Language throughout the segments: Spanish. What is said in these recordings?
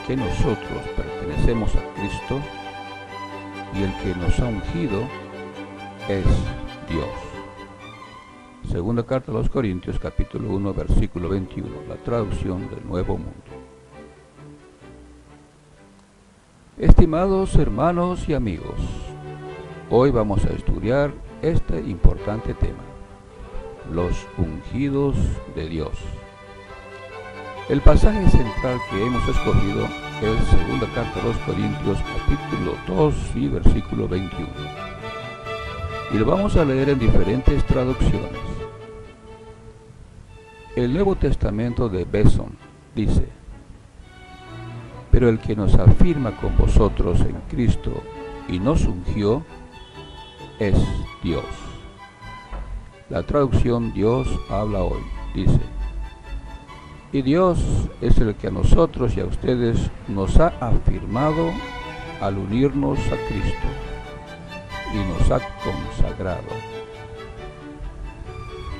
que nosotros pertenecemos a Cristo y el que nos ha ungido es Dios. Segunda carta a los Corintios, capítulo 1, versículo 21, la traducción del Nuevo Mundo. Estimados hermanos y amigos, hoy vamos a estudiar este importante tema, los ungidos de Dios. El pasaje central que hemos escogido es segunda carta a los Corintios, capítulo 2 y versículo 21. Y lo vamos a leer en diferentes traducciones. El Nuevo Testamento de Beson dice: pero el que nos afirma con vosotros en Cristo y nos ungió es Dios. La traducción Dios habla hoy dice: y Dios es el que a nosotros y a ustedes nos ha afirmado al unirnos a Cristo y nos ha consagrado.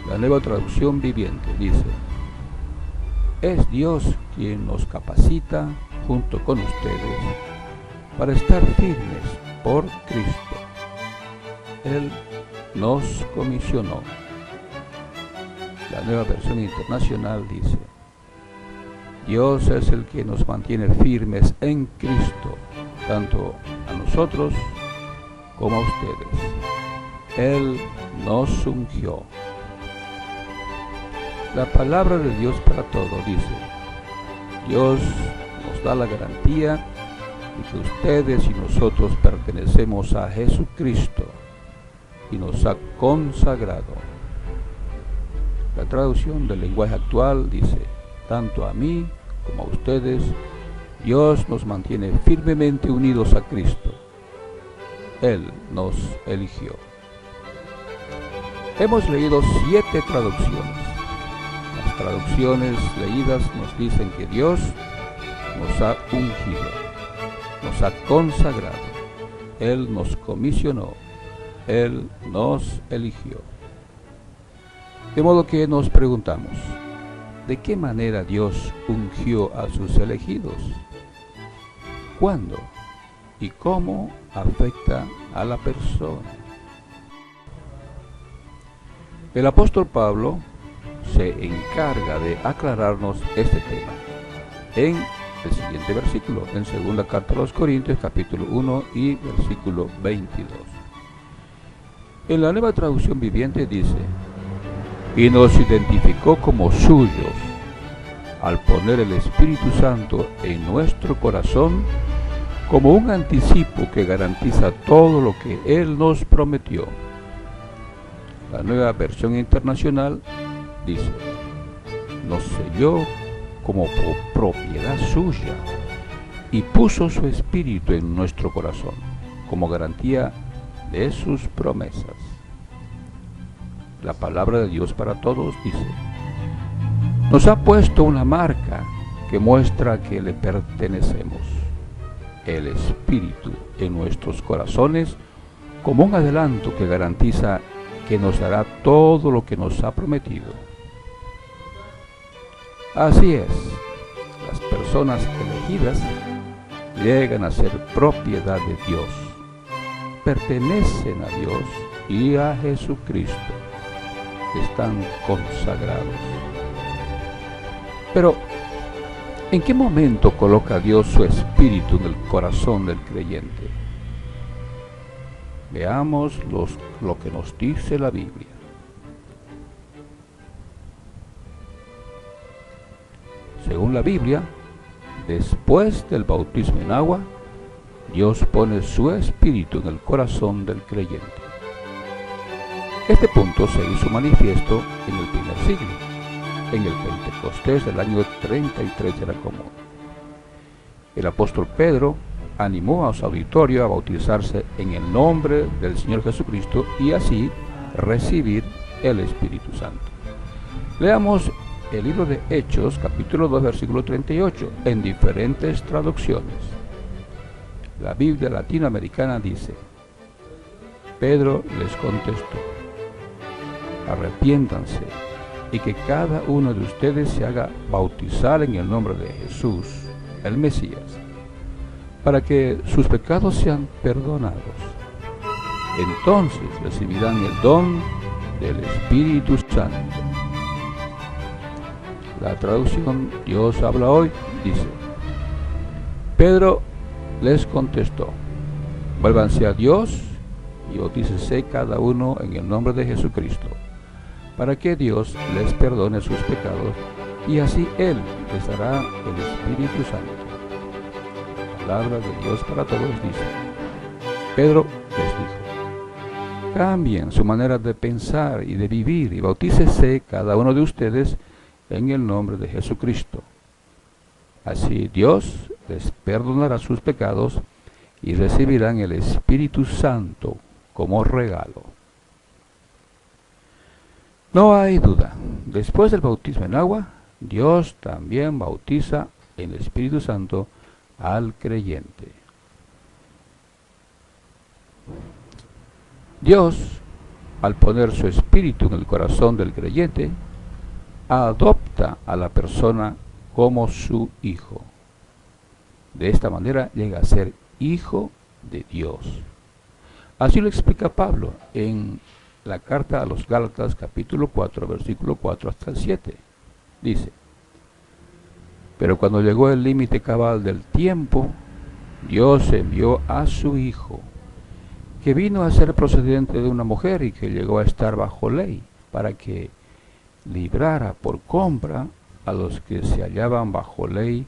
La Nueva Traducción Viviente dice: es Dios quien nos capacita junto con ustedes para estar firmes por Cristo. Él nos comisionó. La Nueva Versión Internacional dice: Dios es el que nos mantiene firmes en Cristo, tanto a nosotros como a ustedes. Él nos ungió. La palabra de Dios para todo dice: Dios nos da la garantía de que ustedes y nosotros pertenecemos a Jesucristo y nos ha consagrado. La traducción del lenguaje actual dice: tanto a mí como a ustedes, Dios nos mantiene firmemente unidos a Cristo. Él nos eligió. Hemos leído 7 traducciones. Las traducciones leídas nos dicen que Dios nos ha ungido, nos ha consagrado, Él nos comisionó, Él nos eligió. De modo que nos preguntamos: ¿de qué manera Dios ungió a sus elegidos? ¿Cuándo y cómo afecta a la persona? El apóstol Pablo se encarga de aclararnos este tema en el siguiente versículo, en segunda carta a los Corintios, capítulo 1 y versículo 22. En la Nueva Traducción Viviente dice: y nos identificó como suyos al poner el Espíritu Santo en nuestro corazón como un anticipo que garantiza todo lo que Él nos prometió. La Nueva Versión Internacional dice: nos selló como propiedad suya y puso su Espíritu en nuestro corazón como garantía de sus promesas. La palabra de Dios para todos dice: nos ha puesto una marca que muestra que le pertenecemos, el Espíritu en nuestros corazones, como un adelanto que garantiza que nos dará todo lo que nos ha prometido. Así es, las personas elegidas llegan a ser propiedad de Dios, pertenecen a Dios y a Jesucristo. Están consagrados. Pero, ¿en qué momento coloca Dios su Espíritu en el corazón del creyente? Veamos lo que nos dice la Biblia. Según la Biblia, después del bautismo en agua, Dios pone su Espíritu en el corazón del creyente. Este punto se hizo manifiesto en el primer siglo, en el Pentecostés del año 33 de la Común. El apóstol Pedro animó a su auditorio a bautizarse en el nombre del Señor Jesucristo y así recibir el Espíritu Santo. Leamos el libro de Hechos, capítulo 2, versículo 38, en diferentes traducciones. La Biblia latinoamericana dice: Pedro les contestó: arrepiéntanse y que cada uno de ustedes se haga bautizar en el nombre de Jesús el Mesías, para que sus pecados sean perdonados. Entonces recibirán el don del Espíritu Santo. La traducción Dios habla hoy dice: Pedro les contestó: vuélvanse a Dios y bautícese cada uno en el nombre de Jesucristo, para que Dios les perdone sus pecados, y así Él les dará el Espíritu Santo. La palabra de Dios para todos dice: Pedro les dijo: cambien su manera de pensar y de vivir y bautícese cada uno de ustedes en el nombre de Jesucristo. Así Dios les perdonará sus pecados y recibirán el Espíritu Santo como regalo. No hay duda, después del bautismo en agua, Dios también bautiza en el Espíritu Santo al creyente. Dios, al poner su espíritu en el corazón del creyente, adopta a la persona como su hijo. De esta manera llega a ser hijo de Dios. Así lo explica Pablo en la carta a los Gálatas, capítulo 4, versículo 4 hasta el 7. Dice: pero cuando llegó el límite cabal del tiempo, Dios envió a su Hijo, que vino a ser procedente de una mujer y que llegó a estar bajo ley, para que librara por compra a los que se hallaban bajo ley,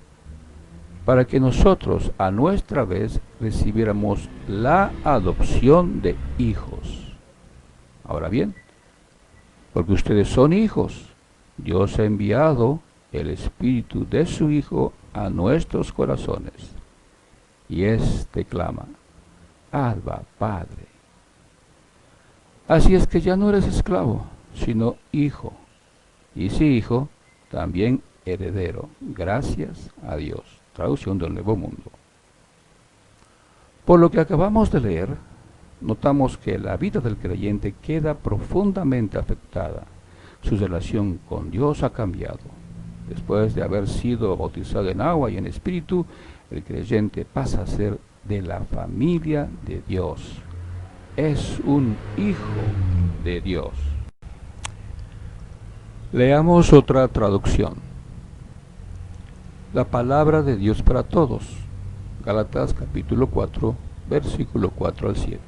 para que nosotros a nuestra vez recibiéramos la adopción de hijos. Ahora bien, porque ustedes son hijos, Dios ha enviado el Espíritu de su Hijo a nuestros corazones, y éste clama: Abba, Padre. Así es que ya no eres esclavo, sino hijo, y si hijo, también heredero, gracias a Dios. Traducción del Nuevo Mundo. Por lo que acabamos de leer, notamos que la vida del creyente queda profundamente afectada. Su relación con Dios ha cambiado. Después de haber sido bautizado en agua y en espíritu, el creyente pasa a ser de la familia de Dios. Es un hijo de Dios. Leamos otra traducción. La palabra de Dios para todos. Gálatas capítulo 4, versículo 4 al 7.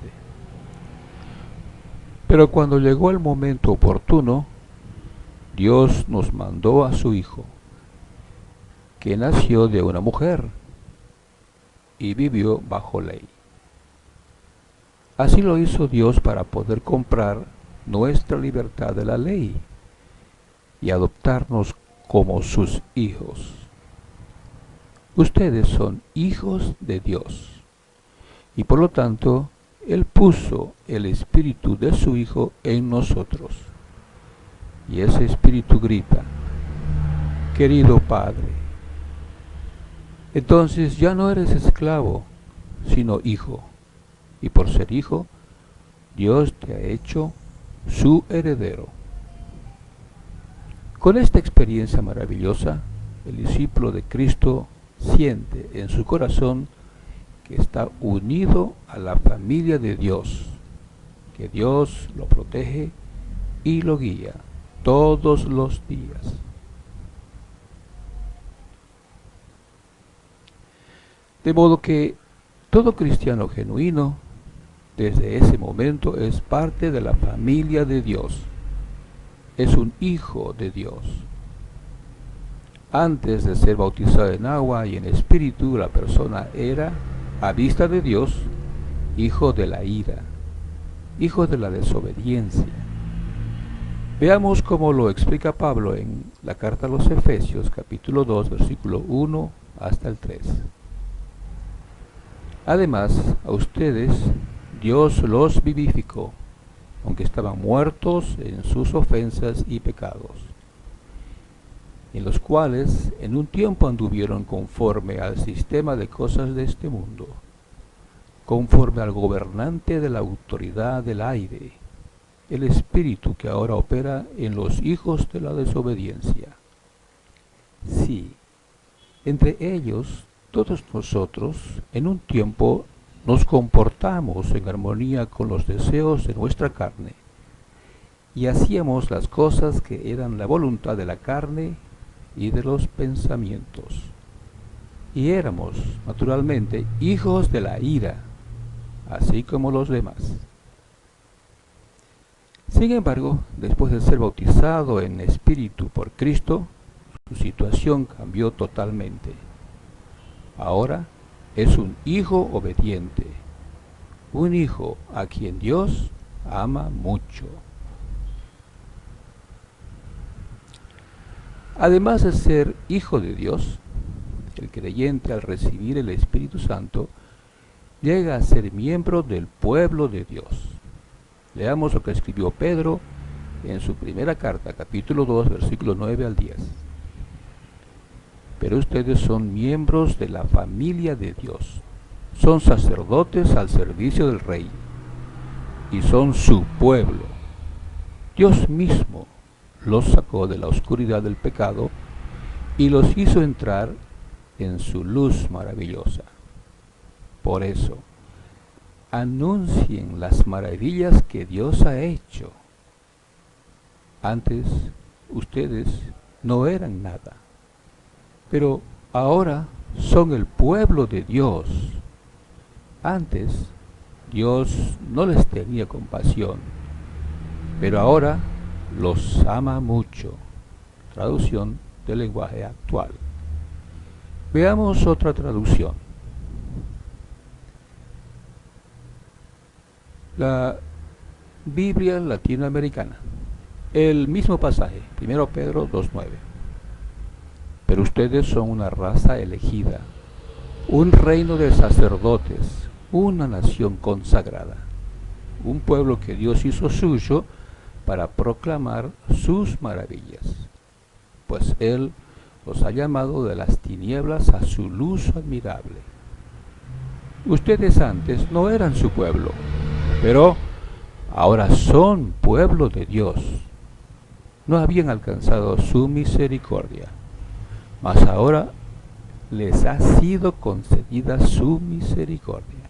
Pero cuando llegó el momento oportuno, Dios nos mandó a su Hijo, que nació de una mujer y vivió bajo ley. Así lo hizo Dios para poder comprar nuestra libertad de la ley y adoptarnos como sus hijos. Ustedes son hijos de Dios, y por lo tanto, Él puso el espíritu de su Hijo en nosotros. Y ese espíritu grita: querido Padre. Entonces ya no eres esclavo, sino hijo. Y por ser hijo, Dios te ha hecho su heredero. Con esta experiencia maravillosa, el discípulo de Cristo siente en su corazón que está unido a la familia de Dios, que Dios lo protege y lo guía todos los días. De modo que todo cristiano genuino, desde ese momento, es parte de la familia de Dios. Es un hijo de Dios. Antes de ser bautizado en agua y en espíritu, la persona era, a vista de Dios, hijo de la ira, hijo de la desobediencia. Veamos cómo lo explica Pablo en la carta a los Efesios, capítulo 2, versículo 1 hasta el 3. Además, a ustedes Dios los vivificó, aunque estaban muertos en sus ofensas y pecados, en los cuales en un tiempo anduvieron conforme al sistema de cosas de este mundo, conforme al gobernante de la autoridad del aire, el espíritu que ahora opera en los hijos de la desobediencia. Sí, entre ellos todos nosotros en un tiempo nos comportamos en armonía con los deseos de nuestra carne y hacíamos las cosas que eran la voluntad de la carne y de los pensamientos. Y éramos, naturalmente, hijos de la ira, así como los demás. Sin embargo, después de ser bautizado en espíritu por Cristo, su situación cambió totalmente. Ahora es un hijo obediente, un hijo a quien Dios ama mucho. Además de ser hijo de Dios, el creyente al recibir el Espíritu Santo llega a ser miembro del pueblo de Dios. Leamos lo que escribió Pedro en su primera carta, capítulo 2, versículos 9 al 10. Pero ustedes son miembros de la familia de Dios, son sacerdotes al servicio del Rey, y son su pueblo. Dios mismo los sacó de la oscuridad del pecado y los hizo entrar en su luz maravillosa. Por eso, anuncien las maravillas que Dios ha hecho. Antes ustedes no eran nada, pero ahora son el pueblo de Dios. Antes Dios no les tenía compasión, pero ahora los ama mucho. Traducción del lenguaje actual. Veamos otra traducción. La Biblia latinoamericana. El mismo pasaje, 1 Pedro 2:9. Pero ustedes son una raza elegida, un reino de sacerdotes, una nación consagrada, un pueblo que Dios hizo suyo para proclamar sus maravillas, pues Él los ha llamado de las tinieblas a su luz admirable. Ustedes antes no eran su pueblo, pero ahora son pueblo de Dios. No habían alcanzado su misericordia, mas ahora les ha sido concedida su misericordia.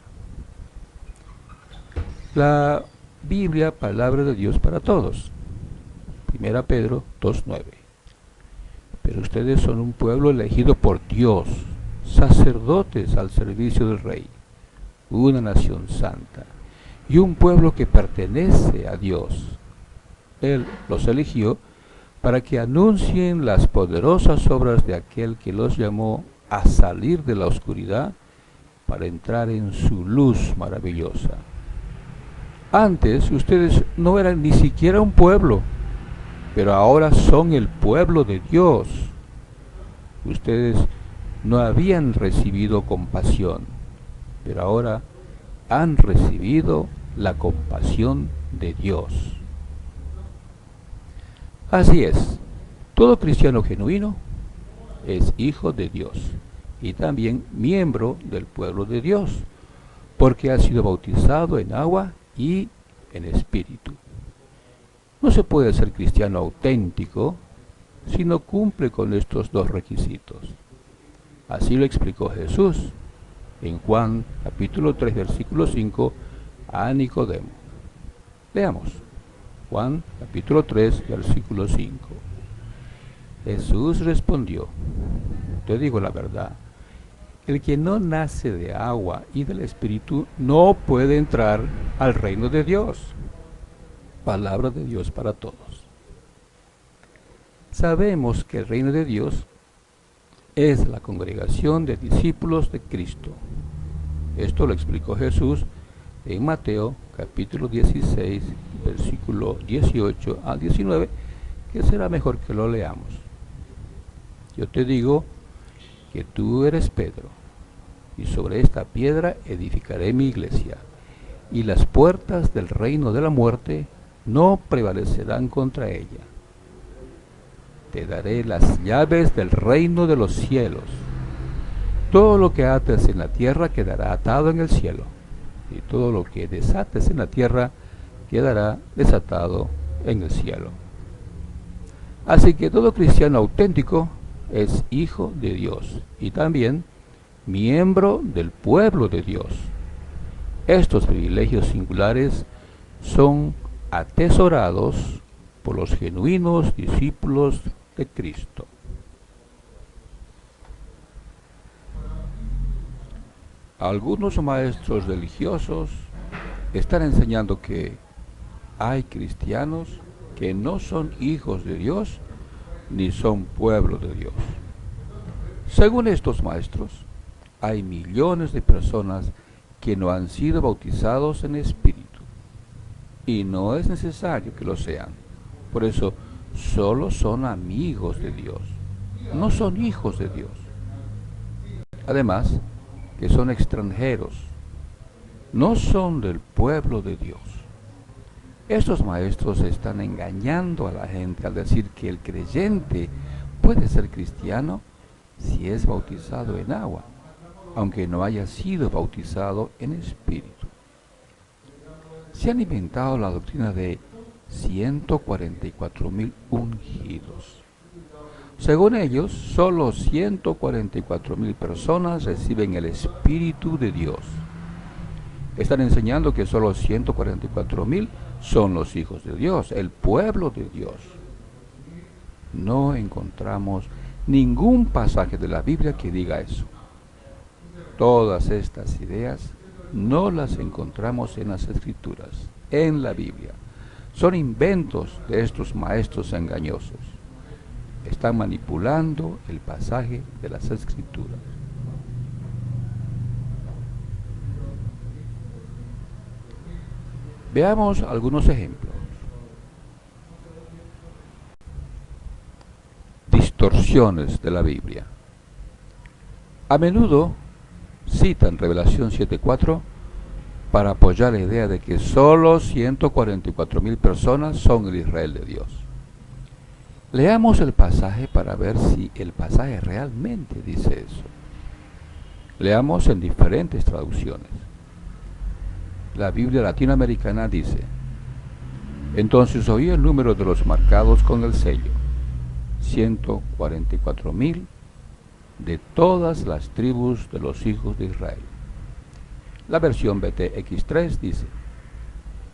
La Biblia, palabra de Dios para todos. 1 Pedro 2:9. Pero ustedes son un pueblo elegido por Dios, sacerdotes al servicio del Rey, una nación santa y un pueblo que pertenece a Dios. Él los eligió para que anuncien las poderosas obras de aquel que los llamó a salir de la oscuridad para entrar en su luz maravillosa. Antes ustedes no eran ni siquiera un pueblo, pero ahora son el pueblo de Dios. Ustedes no habían recibido compasión, pero ahora han recibido la compasión de Dios. Así es, todo cristiano genuino es hijo de Dios y también miembro del pueblo de Dios, porque ha sido bautizado en agua y en espíritu. No se puede ser cristiano auténtico si no cumple con estos dos requisitos. Así lo explicó Jesús en Juan capítulo 3 versículo 5 a Nicodemo. Leamos Juan capítulo 3 versículo 5. Jesús respondió: te digo la verdad, el que no nace de agua y del Espíritu no puede entrar al reino de Dios. Palabra de Dios para todos. Sabemos que el reino de Dios es la congregación de discípulos de Cristo. Esto lo explicó Jesús en Mateo capítulo 16, versículo 18 al 19, que será mejor que lo leamos. Yo te digo que tú eres Pedro, y sobre esta piedra edificaré mi iglesia, y las puertas del reino de la muerte no prevalecerán contra ella. Te daré las llaves del reino de los cielos. Todo lo que ates en la tierra quedará atado en el cielo, y todo lo que desates en la tierra quedará desatado en el cielo. Así que todo cristiano auténtico es hijo de Dios y también miembro del pueblo de Dios. Estos privilegios singulares son atesorados por los genuinos discípulos de Cristo. Algunos maestros religiosos están enseñando que hay cristianos que no son hijos de Dios ni son pueblo de Dios. Según estos maestros, hay millones de personas que no han sido bautizados en espíritu y no es necesario que lo sean. Por eso, solo son amigos de Dios, no son hijos de Dios. Además, que son extranjeros, no son del pueblo de Dios. Estos maestros están engañando a la gente al decir que el creyente puede ser cristiano si es bautizado en agua, aunque no haya sido bautizado en espíritu. Se han inventado la doctrina de 144,000 ungidos. Según ellos, solo 144,000 personas reciben el Espíritu de Dios. Están enseñando que solo 144,000 son los hijos de Dios, el pueblo de Dios. No encontramos ningún pasaje de la Biblia que diga eso. Todas estas ideas no las encontramos en las Escrituras, en la Biblia. Son inventos de estos maestros engañosos. Están manipulando el pasaje de las Escrituras. Veamos algunos ejemplos. Distorsiones de la Biblia. A menudo citan Revelación 7:4 para apoyar la idea de que solo 144,000 personas son el Israel de Dios. Leamos el pasaje para ver si el pasaje realmente dice eso. Leamos en diferentes traducciones. La Biblia latinoamericana dice: entonces oí el número de los marcados con el sello, 144,000 de todas las tribus de los hijos de Israel. La versión BTX3 dice: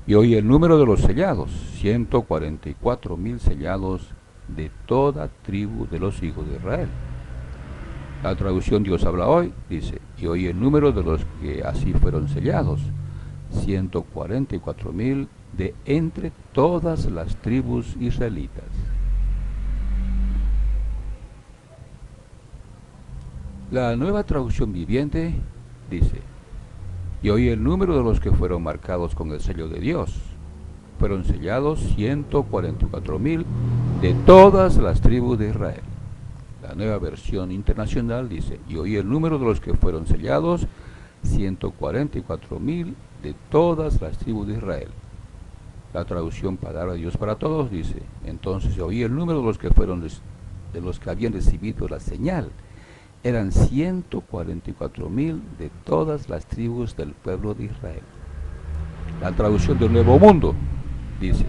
y oí el número de los sellados, 144,000 sellados de toda tribu de los hijos de Israel. La traducción Dios habla hoy dice: y oí el número de los que así fueron sellados, 144,000 de entre todas las tribus israelitas. La Nueva Traducción Viviente dice: y oí el número de los que fueron marcados con el sello de Dios. Fueron sellados 144,000 de todas las tribus de Israel. La Nueva Versión Internacional dice: y oí el número de los que fueron sellados, 144,000 de todas las tribus de Israel. La traducción Palabra de Dios para Todos dice: entonces oí el número de los que habían recibido la señal. Eran 144,000 de todas las tribus del pueblo de Israel. La traducción del Nuevo Mundo dice: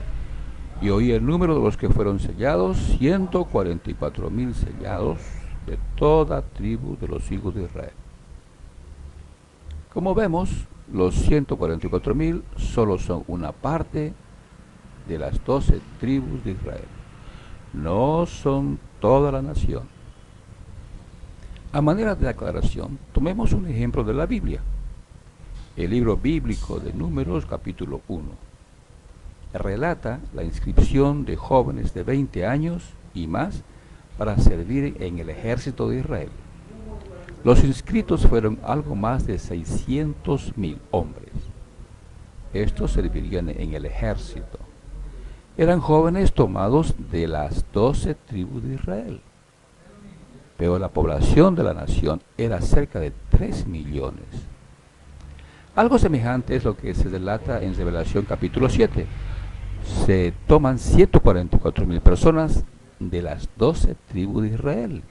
y oí el número de los que fueron sellados, 144,000 sellados de toda tribu de los hijos de Israel. Como vemos, los 144,000 solo son una parte de las 12 tribus de Israel. No son toda la nación. A manera de aclaración, tomemos un ejemplo de la Biblia. El libro bíblico de Números, capítulo 1, relata la inscripción de jóvenes de 20 años y más para servir en el ejército de Israel. Los inscritos fueron algo más de 600,000 hombres. Estos servirían en el ejército. Eran jóvenes tomados de las 12 tribus de Israel. Pero la población de la nación era cerca de 3 millones. Algo semejante es lo que se relata en Revelación capítulo 7. Se toman 144,000 personas de las 12 tribus de Israel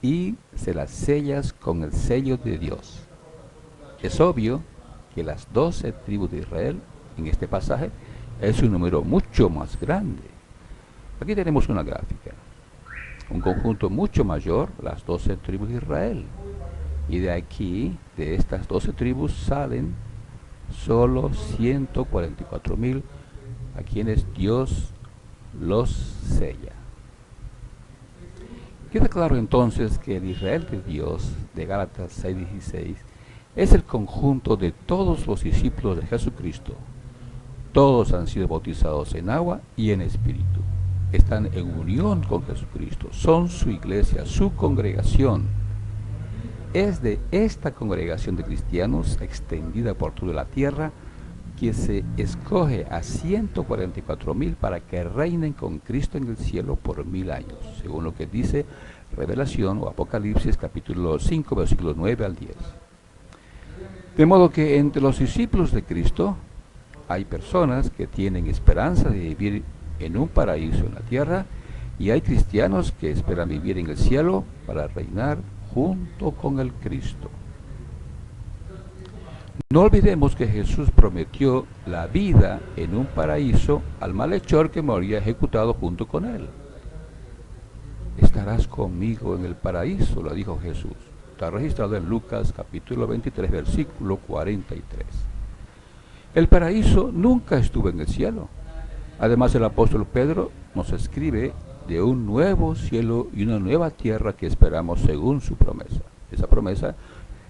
y se las sellas con el sello de Dios. Es obvio que las 12 tribus de Israel, en este pasaje, es un número mucho más grande. Aquí tenemos una gráfica. Un conjunto mucho mayor, las 12 tribus de Israel. Y de aquí, de estas 12 tribus, salen solo 144,000 a quienes Dios los sella. Queda claro entonces que el Israel de Dios, de Gálatas 6:16, es el conjunto de todos los discípulos de Jesucristo. Todos han sido bautizados en agua y en espíritu. Están en unión con Jesucristo. Son su iglesia, su congregación. Es de esta congregación de cristianos extendida por toda la tierra que se escoge a 144,000 para que reinen con Cristo en el cielo por 1000 años, según lo que dice Revelación o Apocalipsis capítulo 5, versículos 9 al 10. De modo que entre los discípulos de Cristo hay personas que tienen esperanza de vivir en un paraíso en la tierra, y hay cristianos que esperan vivir en el cielo para reinar junto con el Cristo. No olvidemos que Jesús prometió la vida en un paraíso al malhechor que moría ejecutado junto con él. Estarás conmigo en el paraíso, lo dijo Jesús. Está registrado en Lucas capítulo 23, versículo 43. El paraíso nunca estuvo en el cielo. Además, el apóstol Pedro nos escribe de un nuevo cielo y una nueva tierra que esperamos según su promesa. Esa promesa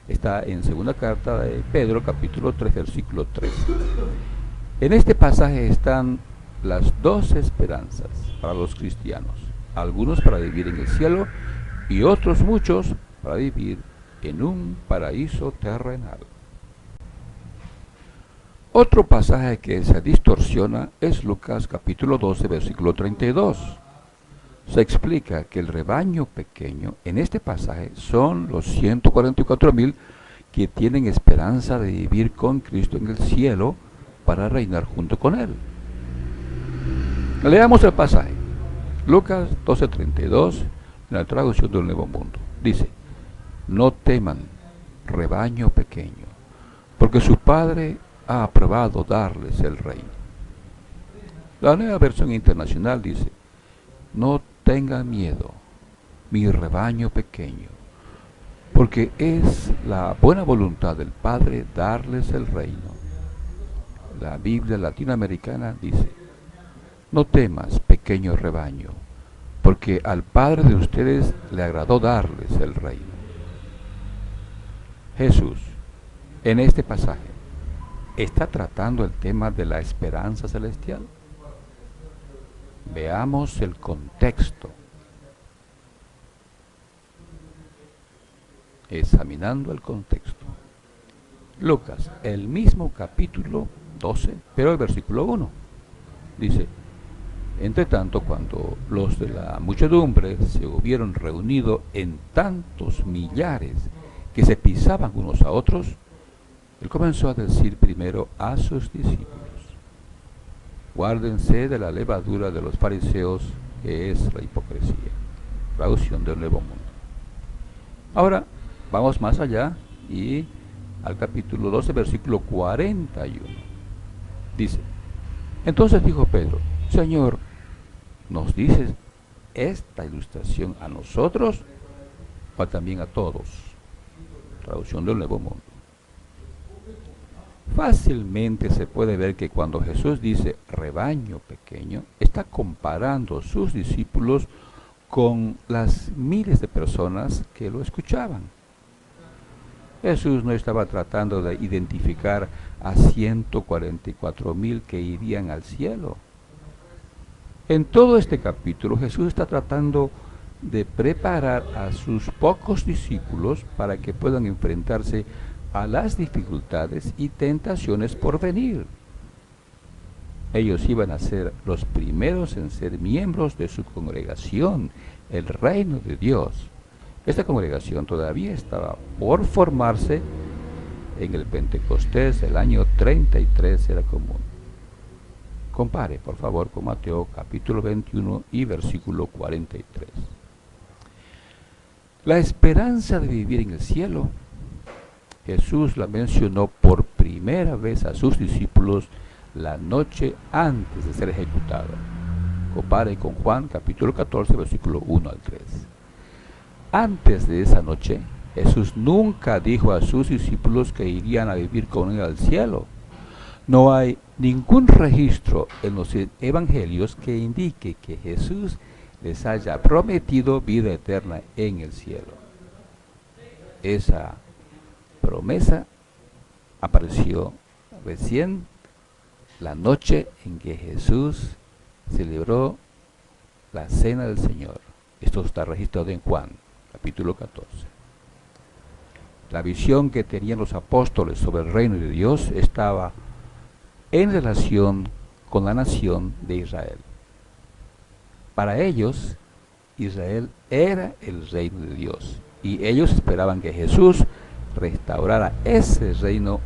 está en segunda carta de Pedro, capítulo 3, versículo 3. En este pasaje están las dos esperanzas para los cristianos. Algunos para vivir en el cielo y otros muchos para vivir en un paraíso terrenal. Otro pasaje que se distorsiona es Lucas capítulo 12, versículo 32. Se explica que el rebaño pequeño en este pasaje son los 144,000 que tienen esperanza de vivir con Cristo en el cielo para reinar junto con Él. Leamos el pasaje. Lucas 12:32, en la traducción del Nuevo Mundo. Dice: no teman, rebaño pequeño, porque su Padre ha aprobado darles el reino. La Nueva Versión Internacional dice: no tengan miedo, mi rebaño pequeño, porque es la buena voluntad del Padre darles el reino. La Biblia latinoamericana dice: no temas, pequeño rebaño, porque al Padre de ustedes le agradó darles el reino. Jesús, en este pasaje, está tratando el tema de la esperanza celestial. Veamos el contexto. Examinando el contexto. Lucas, el mismo capítulo 12, pero el versículo 1. Dice: entre tanto, cuando los de la muchedumbre se hubieron reunido en tantos millares que se pisaban unos a otros, él comenzó a decir primero a sus discípulos: guárdense de la levadura de los fariseos, que es la hipocresía. Traducción del Nuevo Mundo. Ahora, vamos más allá y al capítulo 12, versículo 41. Dice: entonces dijo Pedro: Señor, ¿nos dices esta ilustración a nosotros o también a todos? Traducción del Nuevo Mundo. Fácilmente se puede ver que cuando Jesús dice rebaño pequeño, está comparando sus discípulos con las miles de personas que lo escuchaban. Jesús no estaba tratando de identificar a 144,000 que irían al cielo. En todo este capítulo, Jesús está tratando de preparar a sus pocos discípulos para que puedan enfrentarse a las dificultades y tentaciones por venir. Ellos iban a ser los primeros en ser miembros de su congregación, el reino de Dios. Esta congregación todavía estaba por formarse en el Pentecostés del año 33 era común. Compare, por favor, con Mateo capítulo 21 y versículo 43. La esperanza de vivir en el cielo, Jesús la mencionó por primera vez a sus discípulos la noche antes de ser ejecutado. Compare con Juan capítulo 14, versículo 1 al 3. Antes de esa noche, Jesús nunca dijo a sus discípulos que irían a vivir con él al cielo. No hay ningún registro en los evangelios que indique que Jesús les haya prometido vida eterna en el cielo. Esa promesa apareció recién la noche en que Jesús celebró la cena del Señor. Esto está registrado en Juan, capítulo 14. La visión que tenían los apóstoles sobre el reino de Dios estaba en relación con la nación de Israel. Para ellos, Israel era el reino de Dios, y ellos esperaban que Jesús restaurara ese reino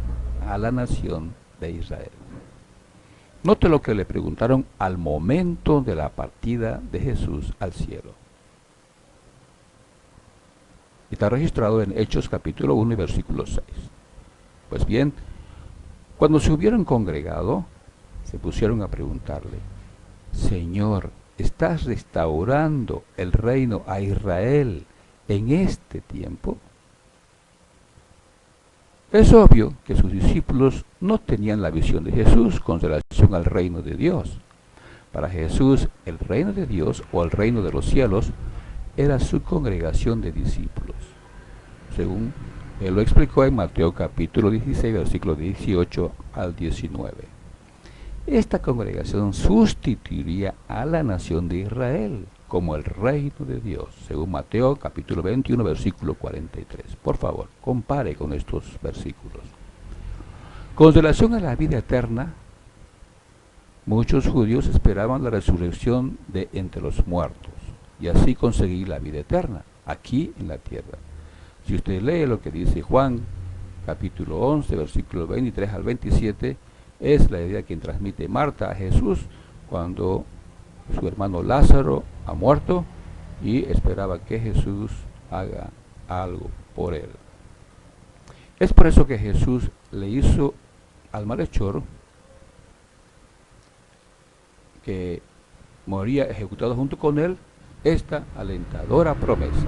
a la nación de Israel. Note lo que le preguntaron al momento de la partida de Jesús al cielo. Está registrado en Hechos capítulo 1 y versículo 6. Pues bien, cuando se hubieron congregado, se pusieron a preguntarle: Señor, ¿estás restaurando el reino a Israel en este tiempo? Es obvio que sus discípulos no tenían la visión de Jesús con relación al reino de Dios. Para Jesús, el reino de Dios o el reino de los cielos era su congregación de discípulos, según él lo explicó en Mateo capítulo 16, versículo 18 al 19. Esta congregación sustituiría a la nación de Israel como el reino de Dios, según Mateo capítulo 21, versículo 43. Por favor, compare con estos versículos. Con relación a la vida eterna, muchos judíos esperaban la resurrección de entre los muertos y así conseguir la vida eterna aquí en la tierra. Si usted lee lo que dice Juan capítulo 11, versículo 23 al 27, es la idea que transmite Marta a Jesús cuando su hermano Lázaro ha muerto y esperaba que Jesús haga algo por él. Es por eso que Jesús le hizo al malhechor que moría ejecutado junto con él esta alentadora promesa.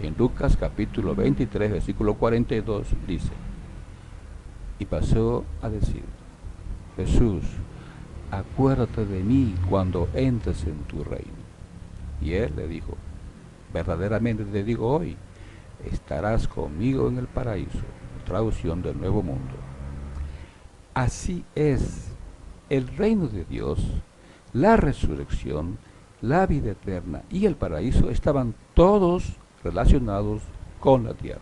En Lucas capítulo 23, versículo 42 dice: y pasó a decir: Jesús, acuérdate de mí cuando entres en tu reino. Y él le dijo: verdaderamente te digo hoy, estarás conmigo en el paraíso. Traducción del Nuevo Mundo. Así es, el reino de Dios, la resurrección, la vida eterna y el paraíso estaban todos relacionados con la tierra.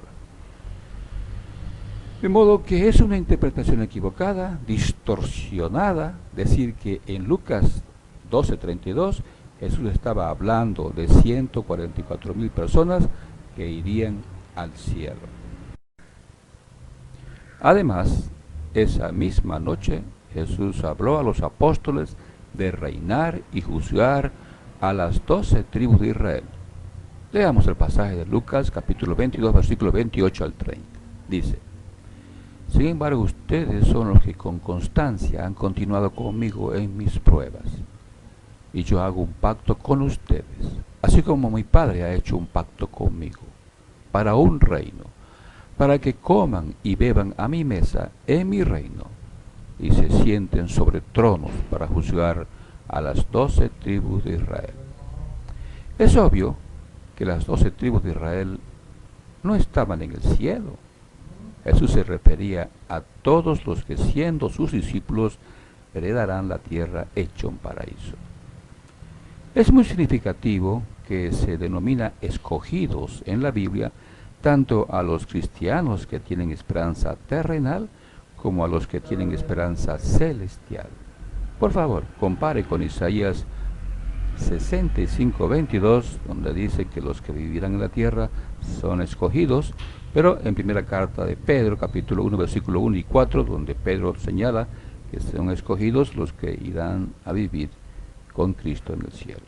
De modo que es una interpretación equivocada, distorsionada, decir que en Lucas 12:32 Jesús estaba hablando de 144,000 personas que irían al cielo. Además, esa misma noche Jesús habló a los apóstoles de reinar y juzgar a las 12 tribus de Israel. Leamos el pasaje de Lucas capítulo 22, versículo 28 al 30. Dice: sin embargo, ustedes son los que con constancia han continuado conmigo en mis pruebas. Y yo hago un pacto con ustedes, así como mi Padre ha hecho un pacto conmigo, para un reino, para que coman y beban a mi mesa en mi reino, y se sienten sobre tronos para juzgar a las 12 tribus de Israel. Es obvio que las 12 tribus de Israel no estaban en el cielo. Jesús se refería a todos los que, siendo sus discípulos, heredarán la tierra hecha un paraíso. Es muy significativo que se denomina escogidos en la Biblia tanto a los cristianos que tienen esperanza terrenal como a los que tienen esperanza celestial. Por favor, compare con Isaías 65:22, donde dice que los que vivirán en la tierra son escogidos, pero en primera carta de Pedro, capítulo 1, versículo 1 y 4, donde Pedro señala que son escogidos los que irán a vivir con Cristo en el cielo.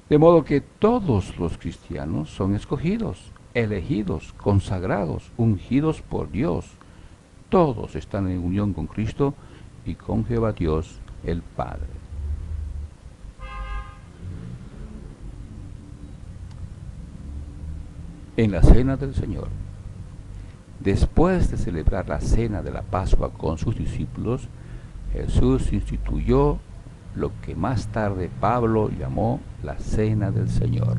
De modo que todos los cristianos son escogidos, elegidos, consagrados, ungidos por Dios. Todos están en unión con Cristo y con Jehová Dios el Padre. en la cena del Señor. Después de celebrar la cena de la Pascua con sus discípulos, Jesús instituyó lo que más tarde Pablo llamó la cena del Señor.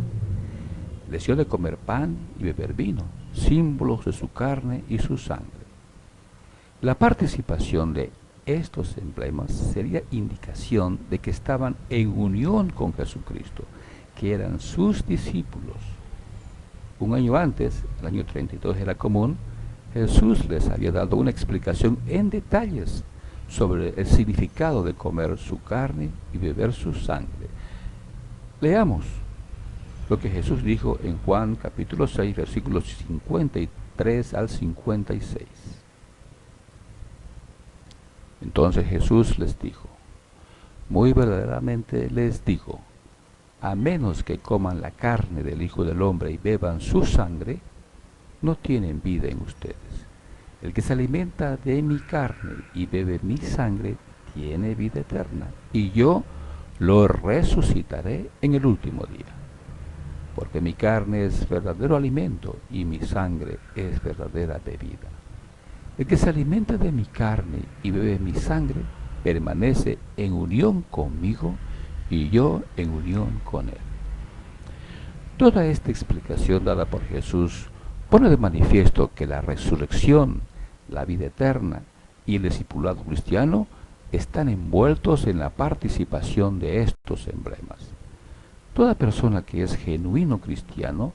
Les dio de comer pan y beber vino, símbolos de su carne y su sangre. La participación de estos emblemas sería indicación de que estaban en unión con Jesucristo, que eran sus discípulos. Un año antes, el año 32 era común, Jesús les había dado una explicación en detalles sobre el significado de comer su carne y beber su sangre. Leamos lo que Jesús dijo en Juan capítulo 6, versículos 53 al 56. Entonces Jesús les dijo: muy verdaderamente les digo, a menos que coman la carne del Hijo del Hombre y beban su sangre, no tienen vida en ustedes. El que se alimenta de mi carne y bebe mi sangre tiene vida eterna, y yo lo resucitaré en el último día. Porque mi carne es verdadero alimento y mi sangre es verdadera bebida. El que se alimenta de mi carne y bebe mi sangre permanece en unión conmigo y yo en unión con él. Toda esta explicación dada por Jesús pone de manifiesto que la resurrección, la vida eterna y el discipulado cristiano están envueltos en la participación de estos emblemas. Toda persona que es genuino cristiano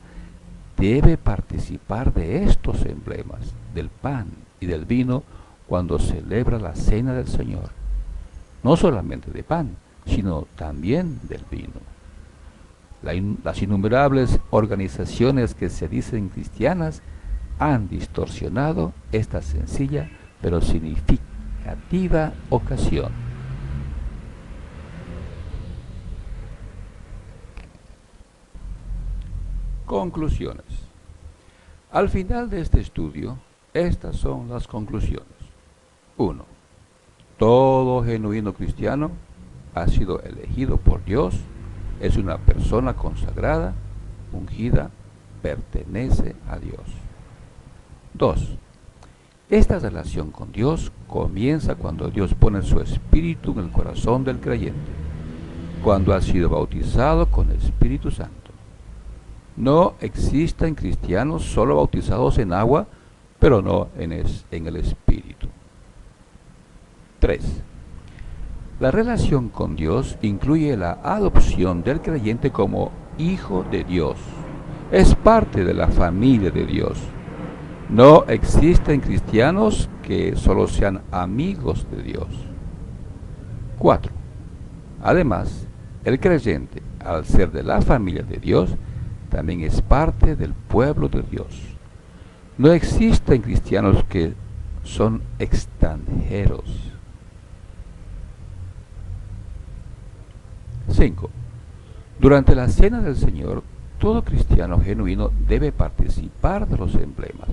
debe participar de estos emblemas, del pan y del vino, cuando celebra la cena del Señor. No solamente de pan, sino también del vino. Las innumerables organizaciones que se dicen cristianas han distorsionado esta sencilla pero significativa ocasión. Conclusiones. Al final de este estudio, estas son las conclusiones. 1. Todo genuino cristiano ha sido elegido por Dios, es una persona consagrada, ungida, pertenece a Dios. 2. Esta relación con Dios comienza cuando Dios pone su espíritu en el corazón del creyente, cuando ha sido bautizado con el Espíritu Santo. No existen cristianos solo bautizados en agua, pero no en el Espíritu. 3. La relación con Dios incluye la adopción del creyente como hijo de Dios. Es parte de la familia de Dios. No existen cristianos que solo sean amigos de Dios. 4. Además, el creyente, al ser de la familia de Dios, también es parte del pueblo de Dios. No existen cristianos que son extranjeros. 5. Durante la cena del Señor, todo cristiano genuino debe participar de los emblemas,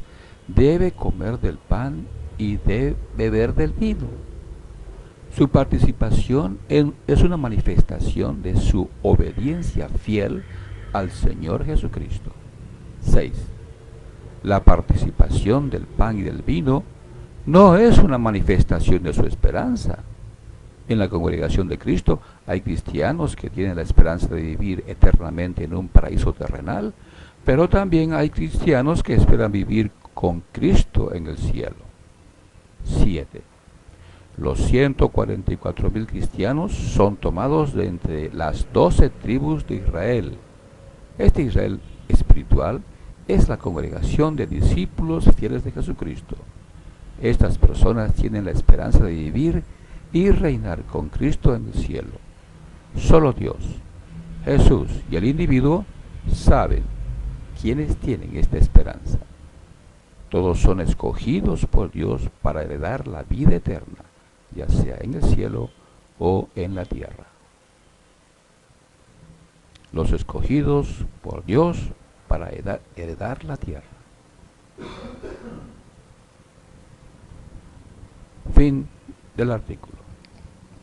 debe comer del pan y debe beber del vino. Su participación es una manifestación de su obediencia fiel al Señor Jesucristo. 6. La participación del pan y del vino no es una manifestación de su esperanza. En la congregación de Cristo hay cristianos que tienen la esperanza de vivir eternamente en un paraíso terrenal, pero también hay cristianos que esperan vivir con Cristo en el cielo. 7. Los 144,000 cristianos son tomados de entre las 12 tribus de Israel. Este Israel espiritual es la congregación de discípulos fieles de Jesucristo. Estas personas tienen la esperanza de vivir y reinar con Cristo en el cielo. Solo Dios, Jesús y el individuo saben quiénes tienen esta esperanza. Todos son escogidos por Dios para heredar la vida eterna, ya sea en el cielo o en la tierra. Los escogidos por Dios para heredar la tierra. Fin del artículo.